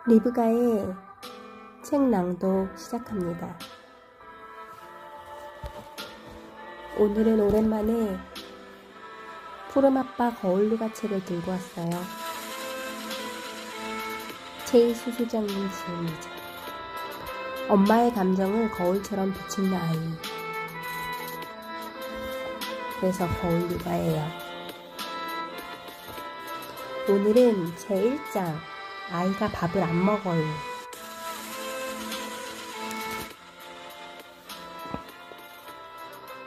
리브가의 책 낭독 시작합니다. 오늘은 오랜만에 푸른아빠 거울루가 책을 들고 왔어요. 최희수 소장님 지음이죠. 엄마의 감정을 거울처럼 비춘 아이. 그래서 거울루가예요. 오늘은 제1장 아이가 밥을 안 먹어요.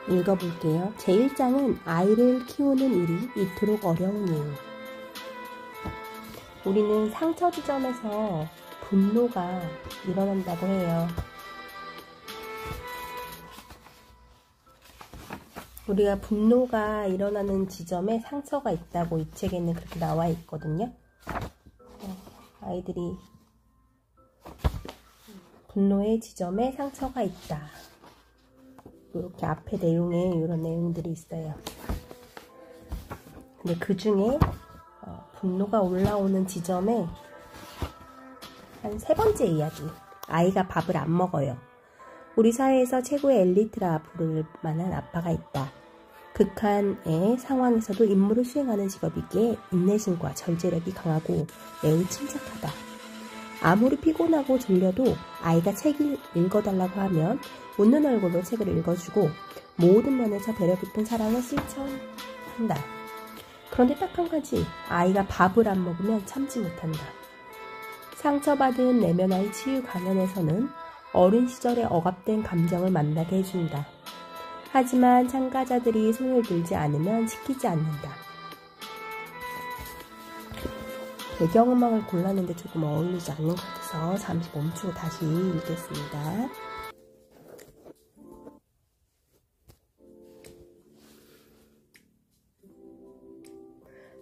읽어볼게요. 제1장은 아이를 키우는 일이 이토록 어려운 이유. 우리는 상처 지점에서 분노가 일어난다고 해요. 우리가 분노가 일어나는 지점에 상처가 있다고 이 책에는 그렇게 나와 있거든요. 아이들이 분노의 지점에 상처가 있다. 이렇게 앞에 내용에 이런 내용들이 있어요. 근데 그 중에 분노가 올라오는 지점에 한 세 번째 이야기. 아이가 밥을 안 먹어요. 우리 사회에서 최고의 엘리트라 부를 만한 아빠가 있다. 극한의 상황에서도 임무를 수행하는 직업이기에 인내심과 절제력이 강하고 매우 침착하다. 아무리 피곤하고 졸려도 아이가 책을 읽어달라고 하면 웃는 얼굴로 책을 읽어주고 모든 면에서 배려 깊은 사랑을 실천한다. 그런데 딱 한 가지, 아이가 밥을 안 먹으면 참지 못한다. 상처받은 내면아이 치유 강연에서는 어린 시절에 억압된 감정을 만나게 해준다. 하지만 참가자들이 손을 들지 않으면 지키지 않는다. 배경음악을 골랐는데 조금 어울리지 않는 것 같아서 잠시 멈추고 다시 읽겠습니다.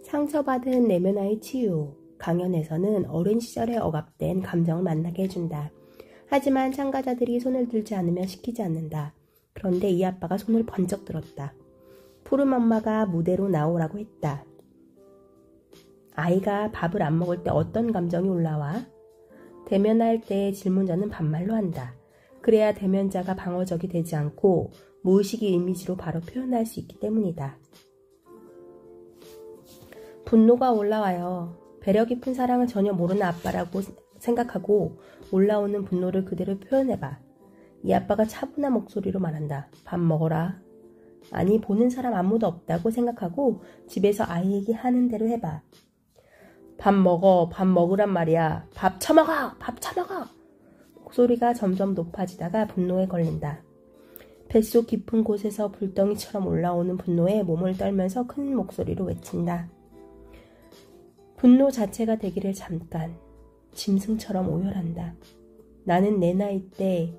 상처받은 내면아이 치유 강연에서는 어린 시절에 억압된 감정을 만나게 해준다. 하지만 참가자들이 손을 들지 않으면 시키지 않는다. 그런데 이 아빠가 손을 번쩍 들었다. 푸른 엄마가 무대로 나오라고 했다. 아이가 밥을 안 먹을 때 어떤 감정이 올라와? 대면할 때 질문자는 반말로 한다. 그래야 대면자가 방어적이 되지 않고 무의식의 이미지로 바로 표현할 수 있기 때문이다. 분노가 올라와요. 배려 깊은 사랑을 전혀 모르는 아빠라고 생각하고 올라오는 분노를 그대로 표현해봐. 이 아빠가 차분한 목소리로 말한다. 밥 먹어라. 아니, 보는 사람 아무도 없다고 생각하고 집에서 아이에게 하는 대로 해봐. 밥 먹어, 밥 먹으란 말이야. 밥 처먹어, 밥 처먹어. 목소리가 점점 높아지다가 분노에 걸린다. 뱃속 깊은 곳에서 불덩이처럼 올라오는 분노에 몸을 떨면서 큰 목소리로 외친다. 분노 자체가 되기를 잠깐 짐승처럼 오열한다. 나는 내 나이 때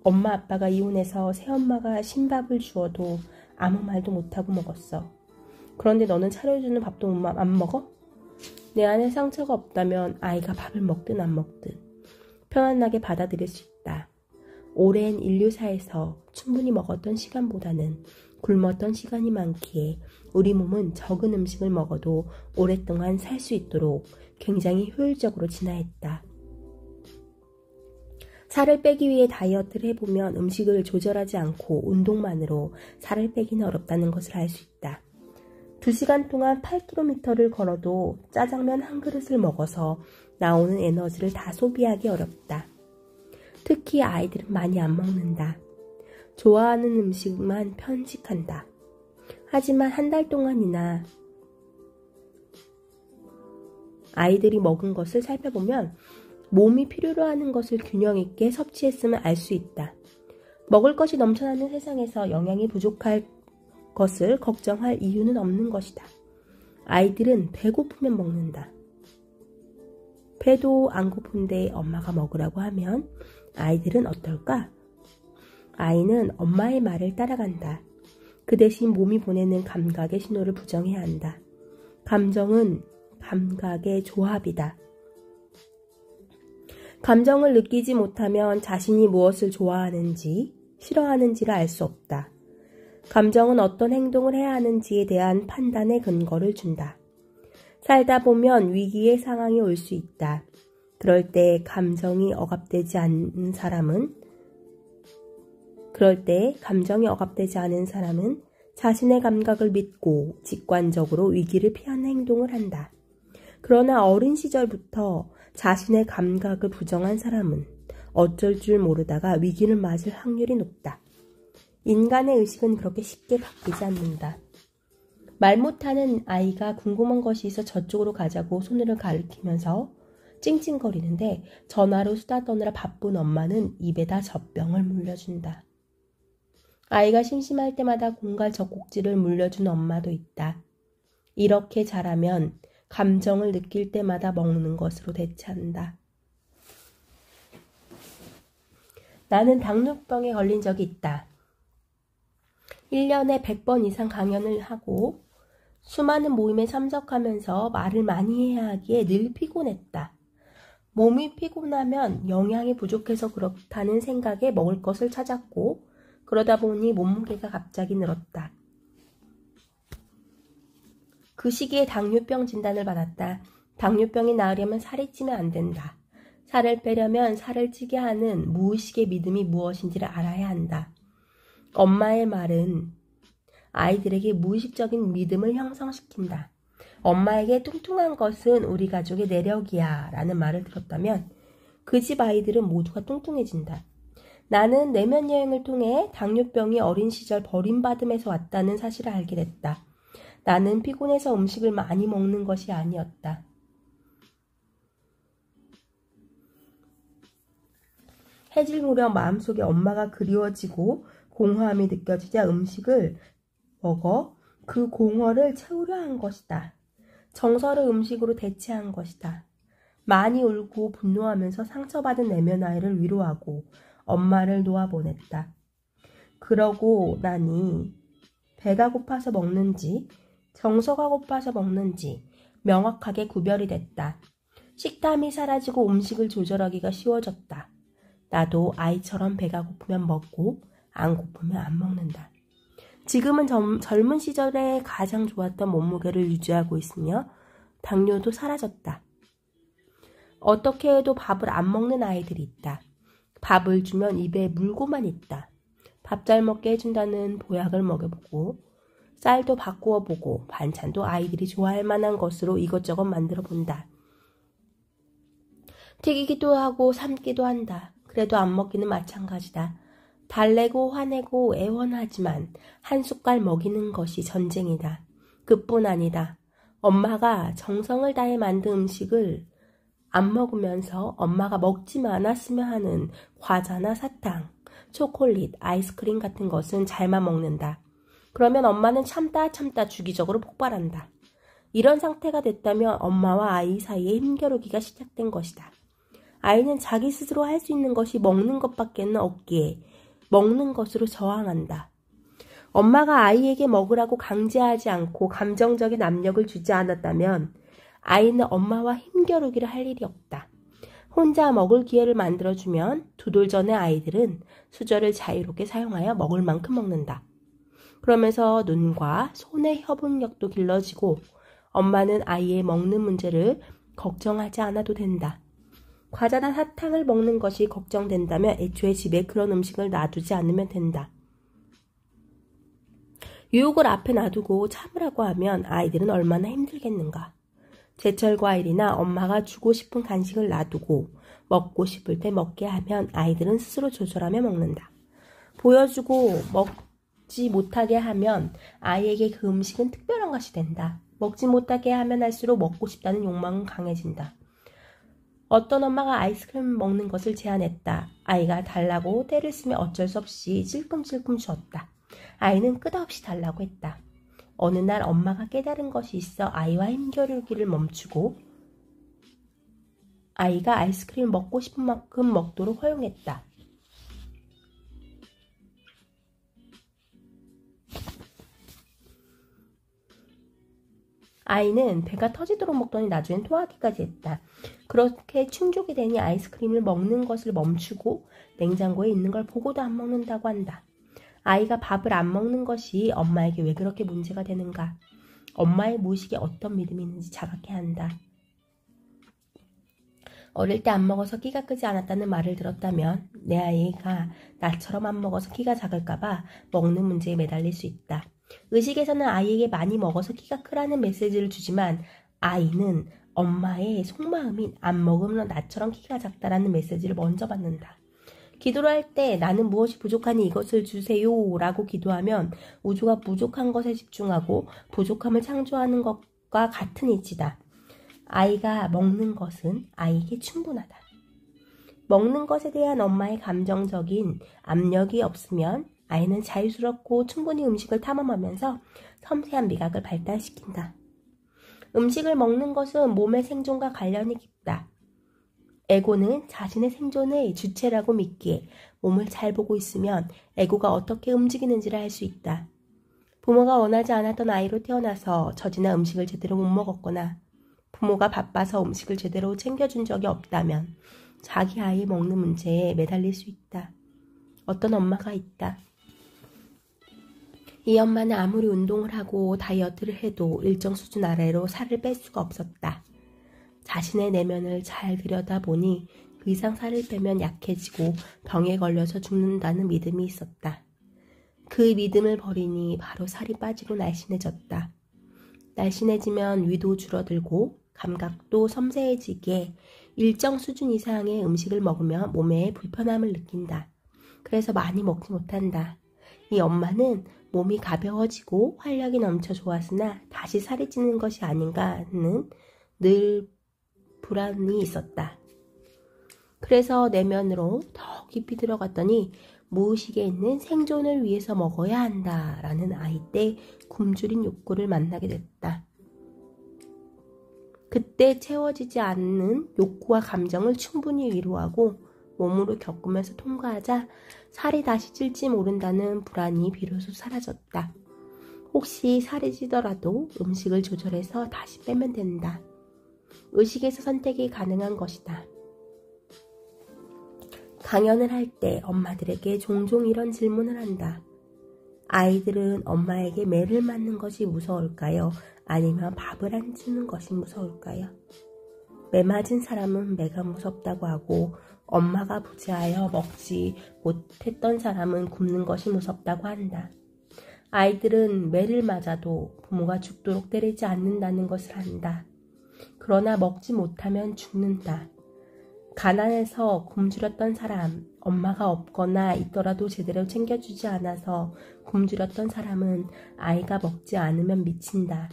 엄마 아빠가 이혼해서 새엄마가 신밥을 주어도 아무 말도 못하고 먹었어. 그런데 너는 차려주는 밥도 안 먹어? 내 안에 상처가 없다면 아이가 밥을 먹든 안 먹든 편안하게 받아들일 수 있다. 오랜 인류사에서 충분히 먹었던 시간보다는 굶었던 시간이 많기에 우리 몸은 적은 음식을 먹어도 오랫동안 살 수 있도록 굉장히 효율적으로 진화했다. 살을 빼기 위해 다이어트를 해보면 음식을 조절하지 않고 운동만으로 살을 빼기는 어렵다는 것을 알 수 있다. 2시간 동안 8km를 걸어도 짜장면 한 그릇을 먹어서 나오는 에너지를 다 소비하기 어렵다. 특히 아이들은 많이 안 먹는다. 좋아하는 음식만 편식한다. 하지만 한 달 동안이나 아이들이 먹은 것을 살펴보면 몸이 필요로 하는 것을 균형 있게 섭취했으면 알 수 있다. 먹을 것이 넘쳐나는 세상에서 영양이 부족할 것을 걱정할 이유는 없는 것이다. 아이들은 배고프면 먹는다. 배도 안 고픈데 엄마가 먹으라고 하면 아이들은 어떨까? 아이는 엄마의 말을 따라간다. 그 대신 몸이 보내는 감각의 신호를 부정해야 한다. 감정은 감각의 조합이다. 감정을 느끼지 못하면 자신이 무엇을 좋아하는지, 싫어하는지를 알 수 없다. 감정은 어떤 행동을 해야 하는지에 대한 판단의 근거를 준다. 살다 보면 위기의 상황이 올 수 있다. 그럴 때 감정이 억압되지 않은 사람은 자신의 감각을 믿고 직관적으로 위기를 피하는 행동을 한다. 그러나 어린 시절부터 자신의 감각을 부정한 사람은 어쩔 줄 모르다가 위기를 맞을 확률이 높다. 인간의 의식은 그렇게 쉽게 바뀌지 않는다. 말 못하는 아이가 궁금한 것이 있어 저쪽으로 가자고 손으로 가리키면서 찡찡거리는데 전화로 수다 떠느라 바쁜 엄마는 입에다 젖병을 물려준다. 아이가 심심할 때마다 공갈 젖꼭지를 물려준 엄마도 있다. 이렇게 자라면 감정을 느낄 때마다 먹는 것으로 대체한다. 나는 당뇨병에 걸린 적이 있다. 1년에 100번 이상 강연을 하고 수많은 모임에 참석하면서 말을 많이 해야 하기에 늘 피곤했다. 몸이 피곤하면 영양이 부족해서 그렇다는 생각에 먹을 것을 찾았고 그러다 보니 몸무게가 갑자기 늘었다. 그 시기에 당뇨병 진단을 받았다. 당뇨병이 나으려면 살이 찌면 안 된다. 살을 빼려면 살을 찌게 하는 무의식의 믿음이 무엇인지를 알아야 한다. 엄마의 말은 아이들에게 무의식적인 믿음을 형성시킨다. 엄마에게 뚱뚱한 것은 우리 가족의 내력이야 라는 말을 들었다면 그 집 아이들은 모두가 뚱뚱해진다. 나는 내면 여행을 통해 당뇨병이 어린 시절 버림받음에서 왔다는 사실을 알게 됐다. 나는 피곤해서 음식을 많이 먹는 것이 아니었다. 해질 무렵 마음속에 엄마가 그리워지고 공허함이 느껴지자 음식을 먹어 그 공허를 채우려 한 것이다. 정서를 음식으로 대체한 것이다. 많이 울고 분노하면서 상처받은 내면 아이를 위로하고 엄마를 놓아보냈다. 그러고 나니 배가 고파서 먹는지 정서가 고파서 먹는지 명확하게 구별이 됐다. 식탐이 사라지고 음식을 조절하기가 쉬워졌다. 나도 아이처럼 배가 고프면 먹고 안 고프면 안 먹는다. 지금은 젊은 시절에 가장 좋았던 몸무게를 유지하고 있으며 당뇨도 사라졌다. 어떻게 해도 밥을 안 먹는 아이들이 있다. 밥을 주면 입에 물고만 있다. 밥 잘 먹게 해준다는 보약을 먹여보고 쌀도 바꾸어보고 반찬도 아이들이 좋아할 만한 것으로 이것저것 만들어 본다. 튀기기도 하고 삶기도 한다. 그래도 안 먹기는 마찬가지다. 달래고 화내고 애원하지만 한 숟갈 먹이는 것이 전쟁이다. 그뿐 아니다. 엄마가 정성을 다해 만든 음식을 안 먹으면서 엄마가 먹지 않았으면 하는 과자나 사탕, 초콜릿, 아이스크림 같은 것은 잘만 먹는다. 그러면 엄마는 참다 주기적으로 폭발한다. 이런 상태가 됐다면 엄마와 아이 사이에 힘겨루기가 시작된 것이다. 아이는 자기 스스로 할 수 있는 것이 먹는 것밖에는 없기에 먹는 것으로 저항한다. 엄마가 아이에게 먹으라고 강제하지 않고 감정적인 압력을 주지 않았다면 아이는 엄마와 힘겨루기를 할 일이 없다. 혼자 먹을 기회를 만들어주면 두 돌 전에 아이들은 수저를 자유롭게 사용하여 먹을 만큼 먹는다. 그러면서 눈과 손의 협응력도 길러지고 엄마는 아이의 먹는 문제를 걱정하지 않아도 된다. 과자나 사탕을 먹는 것이 걱정된다면 애초에 집에 그런 음식을 놔두지 않으면 된다. 유혹을 앞에 놔두고 참으라고 하면 아이들은 얼마나 힘들겠는가. 제철 과일이나 엄마가 주고 싶은 간식을 놔두고 먹고 싶을 때 먹게 하면 아이들은 스스로 조절하며 먹는다. 보여주고 먹지 못하게 하면 아이에게 그 음식은 특별한 것이 된다. 먹지 못하게 하면 할수록 먹고 싶다는 욕망은 강해진다. 어떤 엄마가 아이스크림 먹는 것을 제안했다. 아이가 달라고 떼를 쓰며 어쩔 수 없이 찔끔찔끔 주었다. 아이는 끝없이 달라고 했다. 어느 날 엄마가 깨달은 것이 있어 아이와 힘겨루기를 멈추고 아이가 아이스크림을 먹고 싶은 만큼 먹도록 허용했다. 아이는 배가 터지도록 먹더니 나중엔 토하기까지 했다. 그렇게 충족이 되니 아이스크림을 먹는 것을 멈추고 냉장고에 있는 걸 보고도 안 먹는다고 한다. 아이가 밥을 안 먹는 것이 엄마에게 왜 그렇게 문제가 되는가? 엄마의 무의식에 어떤 믿음이 있는지 자각해야 한다. 어릴 때 안 먹어서 끼가 크지 않았다는 말을 들었다면 내 아이가 나처럼 안 먹어서 키가 작을까봐 먹는 문제에 매달릴 수 있다. 의식에서는 아이에게 많이 먹어서 키가 크라는 메시지를 주지만 아이는 엄마의 속마음인 안 먹으면 나처럼 키가 작다라는 메시지를 먼저 받는다. 기도를 할 때 나는 무엇이 부족하니 이것을 주세요 라고 기도하면 우주가 부족한 것에 집중하고 부족함을 창조하는 것과 같은 이치다. 아이가 먹는 것은 아이에게 충분하다. 먹는 것에 대한 엄마의 감정적인 압력이 없으면 아이는 자유스럽고 충분히 음식을 탐험하면서 섬세한 미각을 발달시킨다. 음식을 먹는 것은 몸의 생존과 관련이 깊다. 에고는 자신의 생존의 주체라고 믿기에 몸을 잘 보고 있으면 에고가 어떻게 움직이는지를 알 수 있다. 부모가 원하지 않았던 아이로 태어나서 젖이나 음식을 제대로 못 먹었거나 부모가 바빠서 음식을 제대로 챙겨준 적이 없다면 자기 아이 먹는 문제에 매달릴 수 있다. 어떤 엄마가 있다. 이 엄마는 아무리 운동을 하고 다이어트를 해도 일정 수준 아래로 살을 뺄 수가 없었다. 자신의 내면을 잘 들여다보니 그 이상 살을 빼면 약해지고 병에 걸려서 죽는다는 믿음이 있었다. 그 믿음을 버리니 바로 살이 빠지고 날씬해졌다. 날씬해지면 위도 줄어들고 감각도 섬세해지기에 일정 수준 이상의 음식을 먹으면 몸에 불편함을 느낀다. 그래서 많이 먹지 못한다. 이 엄마는 몸이 가벼워지고 활력이 넘쳐 좋았으나 다시 살이 찌는 것이 아닌가 하는 늘 불안이 있었다. 그래서 내면으로 더 깊이 들어갔더니 무의식에 있는 생존을 위해서 먹어야 한다라는 아이 때 굶주린 욕구를 만나게 됐다. 그때 채워지지 않는 욕구와 감정을 충분히 위로하고 몸으로 겪으면서 통과하자 살이 다시 찔지 모른다는 불안이 비로소 사라졌다. 혹시 살이 찌더라도 음식을 조절해서 다시 빼면 된다. 의식에서 선택이 가능한 것이다. 강연을 할 때 엄마들에게 종종 이런 질문을 한다. 아이들은 엄마에게 매를 맞는 것이 무서울까요? 아니면 밥을 안 주는 것이 무서울까요? 매 맞은 사람은 매가 무섭다고 하고 엄마가 부재하여 먹지 못했던 사람은 굶는 것이 무섭다고 한다. 아이들은 매를 맞아도 부모가 죽도록 때리지 않는다는 것을 안다. 그러나 먹지 못하면 죽는다. 가난해서 굶주렸던 사람, 엄마가 없거나 있더라도 제대로 챙겨주지 않아서 굶주렸던 사람은 아이가 먹지 않으면 미친다.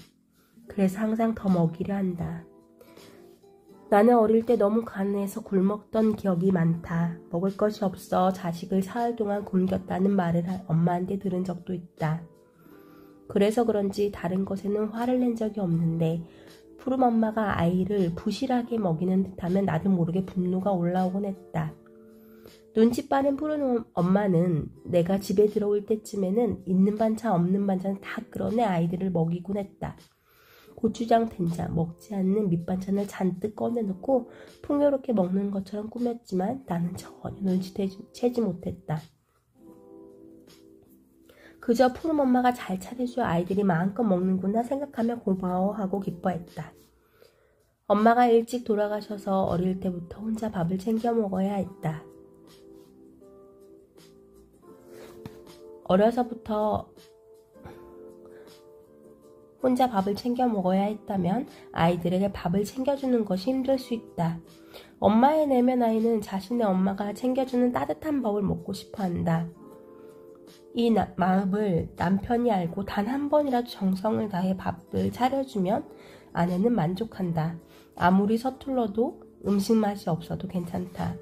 그래서 항상 더 먹이려 한다. 나는 어릴 때 너무 가난해서 굶었던 기억이 많다. 먹을 것이 없어 자식을 사흘 동안 굶겼다는 말을 엄마한테 들은 적도 있다. 그래서 그런지 다른 것에는 화를 낸 적이 없는데 푸른 엄마가 아이를 부실하게 먹이는 듯하면 나도 모르게 분노가 올라오곤 했다. 눈치 빠른 푸른 엄마는 내가 집에 들어올 때쯤에는 있는 반찬 없는 반찬 다 끌어내 아이들을 먹이곤 했다. 고추장, 된장, 먹지 않는 밑반찬을 잔뜩 꺼내놓고 풍요롭게 먹는 것처럼 꾸몄지만 나는 전혀 눈치채지 못했다. 그저 푸른 엄마가 잘 차려줘야 아이들이 마음껏 먹는구나 생각하며 고마워하고 기뻐했다. 엄마가 일찍 돌아가셔서 어릴 때부터 혼자 밥을 챙겨 먹어야 했다. 어려서부터 혼자 밥을 챙겨 먹어야 했다면 아이들에게 밥을 챙겨주는 것이 힘들 수 있다. 엄마의 내면 아이는 자신의 엄마가 챙겨주는 따뜻한 밥을 먹고 싶어 한다. 이 마음을 남편이 알고 단 한 번이라도 정성을 다해 밥을 차려주면 아내는 만족한다. 아무리 서툴러도 음식 맛이 없어도 괜찮다.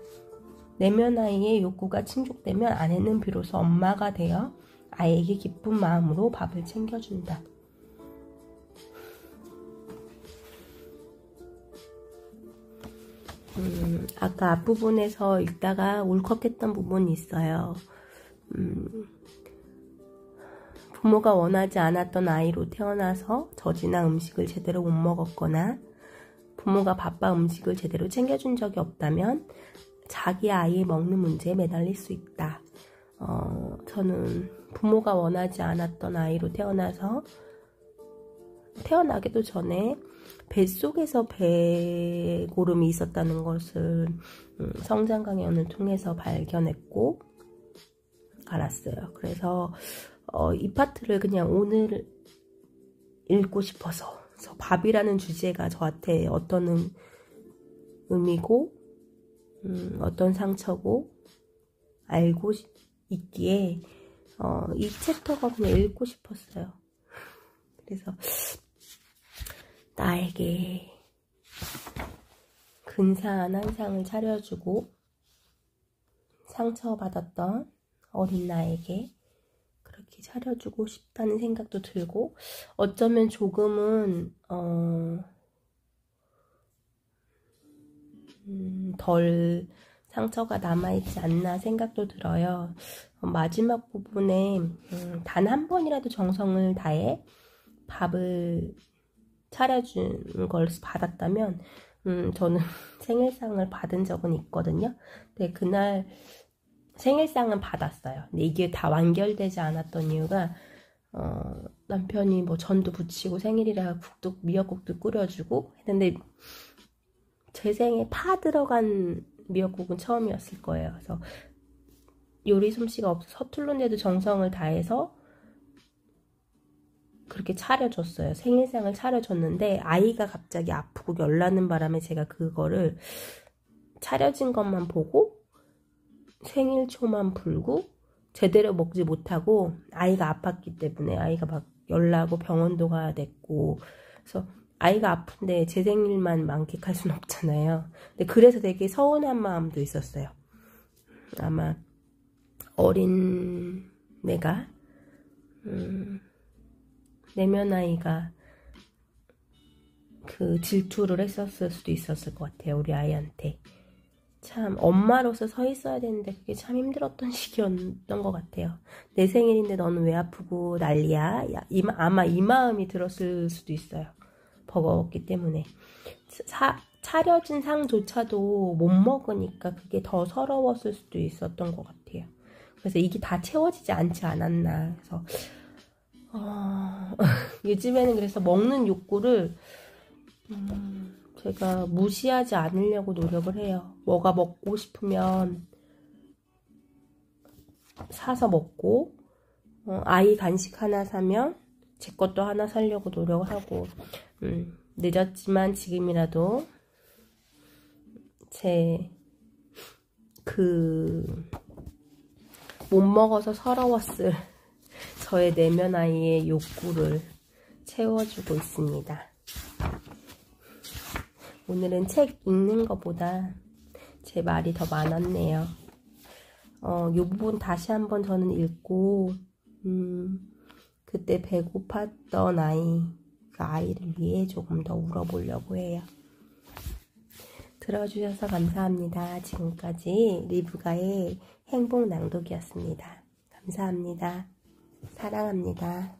내면 아이의 욕구가 충족되면 아내는 비로소 엄마가 되어 아이에게 기쁜 마음으로 밥을 챙겨준다. 아까 앞부분에서 읽다가 울컥했던 부분이 있어요. 부모가 원하지 않았던 아이로 태어나서 젖이나 음식을 제대로 못 먹었거나 부모가 바빠 음식을 제대로 챙겨준 적이 없다면 자기 아이의 먹는 문제에 매달릴 수 있다. 저는 부모가 원하지 않았던 아이로 태어나서 태어나기도 전에 뱃속에서 배고름이 있었다는 것을 성장 강연을 통해서 발견했고 알았어요. 그래서 이 파트를 그냥 오늘 읽고 싶어서. 그래서 밥이라는 주제가 저한테 어떤 의미고 어떤 상처고 알고 있기에 이 챕터가 그냥 읽고 싶었어요. 그래서 나에게 근사한 한 상을 차려주고 상처받았던 어린 나에게 그렇게 차려주고 싶다는 생각도 들고, 어쩌면 조금은 덜 상처가 남아있지 않나 생각도 들어요. 마지막 부분에 단 한 번이라도 정성을 다해 밥을 차려준 걸 받았다면 저는 생일상을 받은 적은 있거든요. 근데 그날 생일상은 받았어요. 근데 이게 다 완결되지 않았던 이유가 남편이 뭐 전도 부치고 생일이라 미역국도 끓여주고 했는데 제 생에 파 들어간 미역국은 처음이었을 거예요. 그래서 요리 솜씨가 없어 서툴른데도 정성을 다해서 그렇게 차려줬어요. 생일상을 차려줬는데 아이가 갑자기 아프고 열나는 바람에 제가 그거를 차려진 것만 보고 생일초만 불고 제대로 먹지 못하고 아이가 아팠기 때문에 아이가 막 열나고 병원도 가야 됐고, 그래서 아이가 아픈데 제 생일만 만끽할 순 없잖아요. 근데 그래서 되게 서운한 마음도 있었어요. 아마 어린 내가 내면 아이가 그 질투를 했었을 수도 있었을 것 같아요. 우리 아이한테. 참 엄마로서 서 있어야 되는데 그게 참 힘들었던 시기였던 것 같아요. 내 생일인데 너는 왜 아프고 난리야? 아마 이 마음이 들었을 수도 있어요. 버거웠기 때문에. 차려진 상조차도 못 먹으니까 그게 더 서러웠을 수도 있었던 것 같아요. 그래서 이게 다 채워지지 않지 않았나. 그래서 요즘에는 그래서 먹는 욕구를 제가 무시하지 않으려고 노력을 해요. 뭐가 먹고 싶으면 사서 먹고, 아이 간식 하나 사면 제 것도 하나 사려고 노력을 하고, 늦었지만 지금이라도 못 먹어서 서러웠을 저의 내면 아이의 욕구를 채워주고 있습니다. 오늘은 책 읽는 것보다 제 말이 더 많았네요. 이 부분 다시 한번 저는 읽고 그때 배고팠던 아이를 위해 조금 더 울어보려고 해요. 들어주셔서 감사합니다. 지금까지 리브가의 행복 낭독이었습니다. 감사합니다. 사랑합니다.